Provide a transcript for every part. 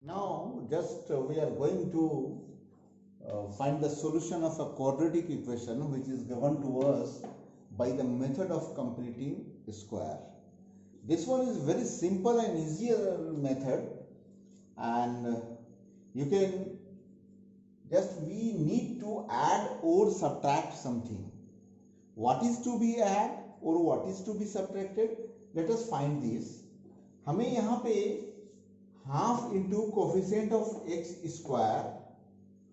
Now, just we are going to find the solution of a quadratic equation which is given to us by the method of completing square. This one is very simple and easier method, and you can we need to add or subtract something. What is to be add or what is to be subtracted? Let us find this. हमें यहाँ पे half into coefficient of x square,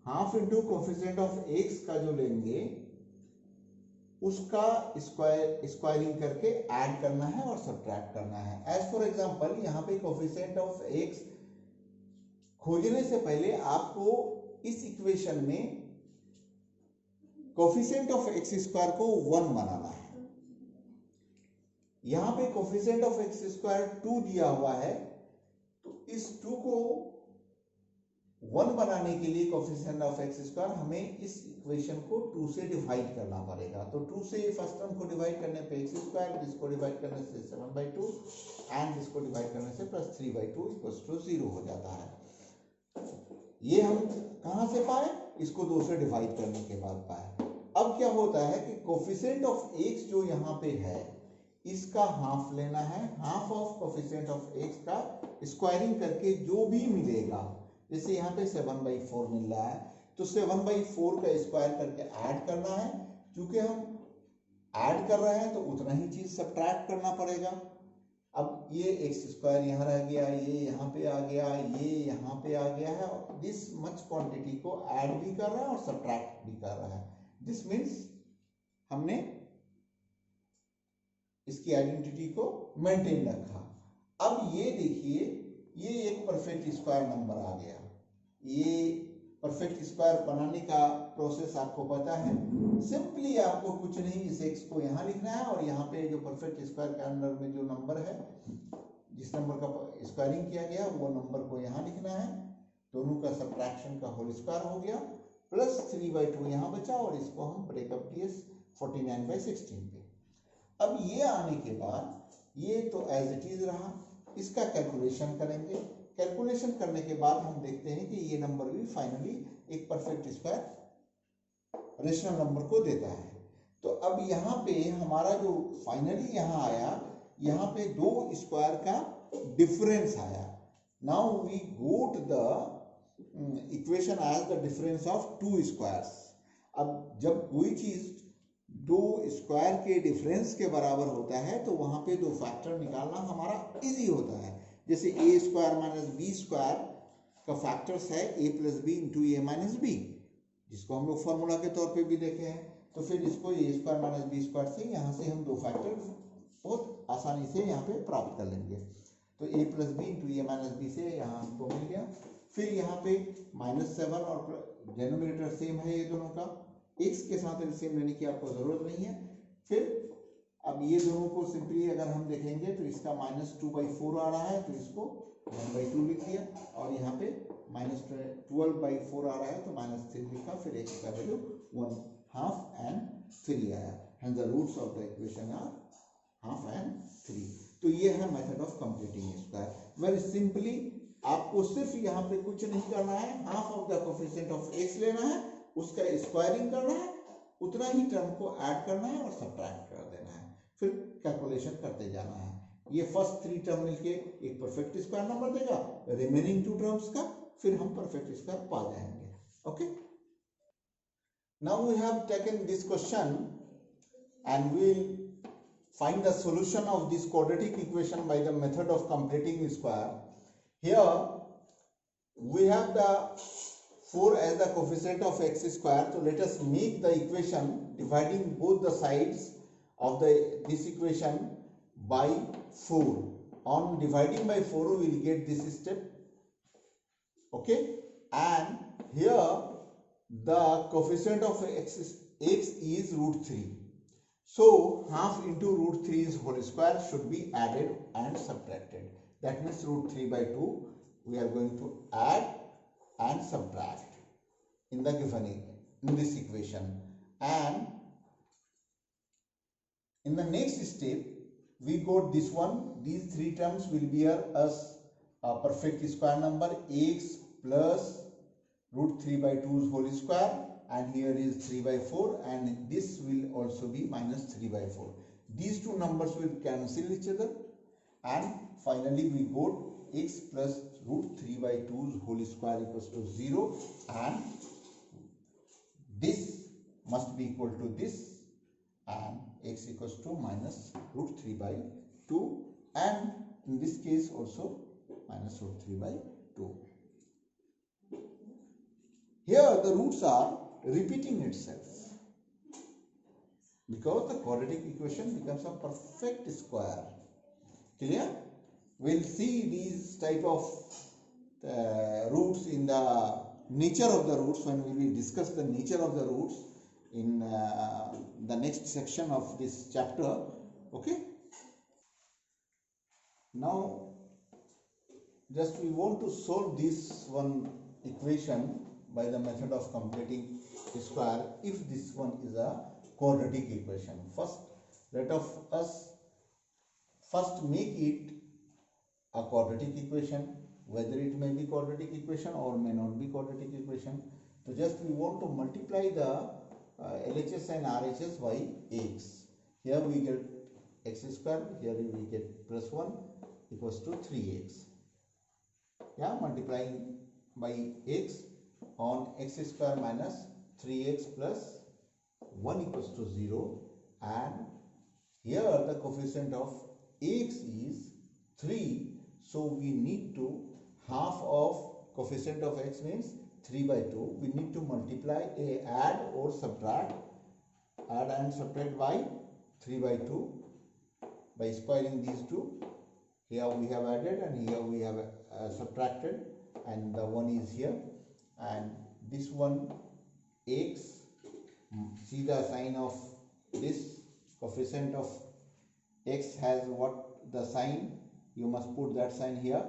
half into coefficient of x का जो लेंगे उसका squaring करके add करना है और सब्ट्रैक्ट करना है. एज फॉर एग्जांपल यहाँ पे कोफिशिएंट ऑफ एक्स खोजने से पहले आपको इस इक्वेशन में कोफिशिएंट ऑफ एक्स स्क्वायर को 1 बनाना है. यहां पे कोफिशिएंट ऑफ एक्स स्क्वायर 2 दिया हुआ है, तो इस 2 को 1 बनाने के लिए कोफिशिएंट ऑफ एक्स स्क्वायर हमें इस इक्वेशन को 2 से डिवाइड करना पड़ेगा. तो 2 से फर्स्ट टर्म को डिवाइड करने पे एक्स स्क्वायर, इसको डिवाइड करने से 7/2 एंड इसको डिवाइड करने से +3/2 = 0 हो जाता है. ये हम कहां से पाए? इसको 2 से डिवाइड करने के बाद पाए. अब क्या होता है कि कोफिशिएंट ऑफ एक्स जो यहाँ पे है इसका हाफ लेना है. Half of coefficient of x का स्क्वायरिंग करके जो भी मिलेगा, जैसे यहाँ पे 7/4 मिल रहा है तो 7/4 का स्क्वायर करके ऐड करना है. क्योंकि हम ऐड कर रहे हैं तो उतना ही चीज सब्ट्रैक्ट करना पड़ेगा. अब ये एक्स स्क्वायर यहाँ रह गया, ये यहाँ पे आ गया, ये यहाँ पे आ गया है, और दिस मच क्वांटिटी को ऐड भी कर रहा है और सब्ट्रैक्ट भी कर रहा है. दिस मीन्स हमने इसकी आइडेंटिटी को मेंटेन रखा. अब ये देखिए, ये एक परफेक्ट स्क्वायर नंबर आ गया. ये परफेक्ट स्क्वायर बनाने का प्रोसेस आपको पता है. सिंपली आपको कुछ नहीं, इस एक्स को यहाँ लिखना है और यहाँ पे जो परफेक्ट स्क्वायर के अंदर में जो नंबर है, जिस नंबर का स्क्वायरिंग किया गया वो नंबर को यहाँ लिखना है. दोनों का सब्ट्रैक्शन का होल स्क्वायर हो गया, +3/2 यहाँ बचा और इसको हम ब्रेकअप किए 49/16 पे. अब ये आने के बाद ये तो एज इट इज रहा. इसका कैलकुलेशन करेंगे. कैलकुलेशन करने के बाद हम देखते हैं कि ये नंबर भी फाइनली एक परफेक्ट स्क्वायर रेशनल नंबर को देता है. तो अब यहाँ पे हमारा जो फाइनली यहाँ आया, यहाँ पे 2 स्क्वायर का डिफरेंस आया. Now we got the equation as the difference of 2 squares. अब जब कोई चीज 2 स्क्वायर के डिफरेंस के बराबर होता है तो वहां पे 2 फैक्टर निकालना हमारा इजी होता है. जैसे a square minus B square का फैक्टर्स है a + b × a - b, जिसको हम लोग फॉर्मूला के तौर पे भी देखे हैं. तो फिर इसको a square minus B square से यहाँ से हम 2 फैक्टर बहुत आसानी से यहाँ पे प्राप्त कर लेंगे. तो a + b × a - b से यहाँ हमको मिल गया. फिर यहाँ पे -7 और डिनोमिनेटर सेम है ये दोनों का, x के साथ एलसीएम लेने की आपको जरूरत नहीं है. फिर अब ये दोनों को सिंपली अगर हम देखेंगे तो इसका -2/4 आ रहा है तो इसको 1/2 लिख दिया, और यहाँ पे -12/4 आ रहा है तो -3 लिखा. फिर x का वैल्यू 1/2 and 3 आया. Hence the roots of the equation are 1/2 and 3. तो ये है method of completing square. Very simply आपको सिर्फ यहाँ पे कुछ नहीं करना है, half of the coefficient of x लेना है, उसका स्क्वायरिंग करना है, उतना ही टर्म को ऐड करना है और सब्ट्रैक्ट कर देना है. फिर कैलकुलेशन करते जाना है. ये फर्स्ट 3 टर्म मिलके एक परफेक्ट स्क्वायर नंबर देगा, रिमेनिंग 2 टर्म्स का फिर हम परफेक्ट स्क्वायर पा जाएंगे. Okay, now we have taken this question and we will find the solution of this quadratic equation by the method of completing square. Here we have the 4 as the coefficient of x square. So let us make the equation dividing both the sides of this equation by 4. On dividing by 4 we will get this step. Okay, and here the coefficient of x is √3. So half into √3 whole square should be added and subtracted. That means √3/2 we are going to add and subtract in the given in this equation. And in the next step we got this one. These 3 terms will bear us a perfect square number x plus root 3 by 2's whole square, and here is 3 by 4, and this will also be minus 3 by 4. These two numbers will cancel each other, and finally we got x plus root 3 by 2's whole square equals to 0, and this must be equal to this, and x equals to minus root 3 by 2, and in this case also minus root 3 by 2. Here the roots are repeating itself because the quadratic equation becomes a perfect square. Clear? We'll see these type of roots in the nature of the roots when we will discuss the nature of the roots in the next section of this chapter. Okay? Now just we want to solve this one equation by the method of completing square if this one is a quadratic equation. First, let us first make it a quadratic equation, whether it may be quadratic equation or may not be quadratic equation. So just we want to multiply the LHS and RHS by x. Here we get x square, here we get plus 1 equals to 3x. Yeah, multiplying by x on x square minus 3x plus 1 equals to 0, and here the coefficient of x is 3, so we need to half of coefficient of x means 3 by 2. We need to multiply, add or subtract, add and subtract by 3 by 2 by squaring these two. Here we have added and here we have subtracted, and the 1 is here, and this one x, see the sign of this coefficient of x has what the sign, you must put that sign here,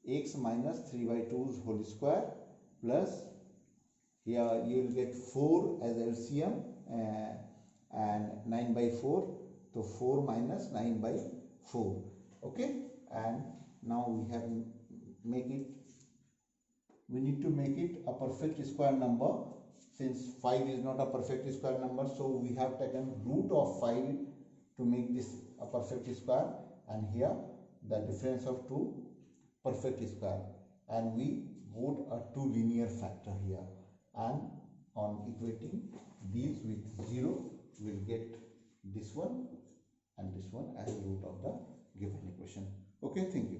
x minus 3 by 2's whole square plus, here you will get 4 as LCM and 9 by 4, so 4 minus 9 by 4. Okay, and now we have we need to make it a perfect square number. Since 5 is not a perfect square number, so we have taken root of 5 to make this a perfect square, and here the difference of 2 perfect square, and we got a 2 linear factor here, and on equating these with 0 we will get this one and this one as root of the given equation. Okay, thank you.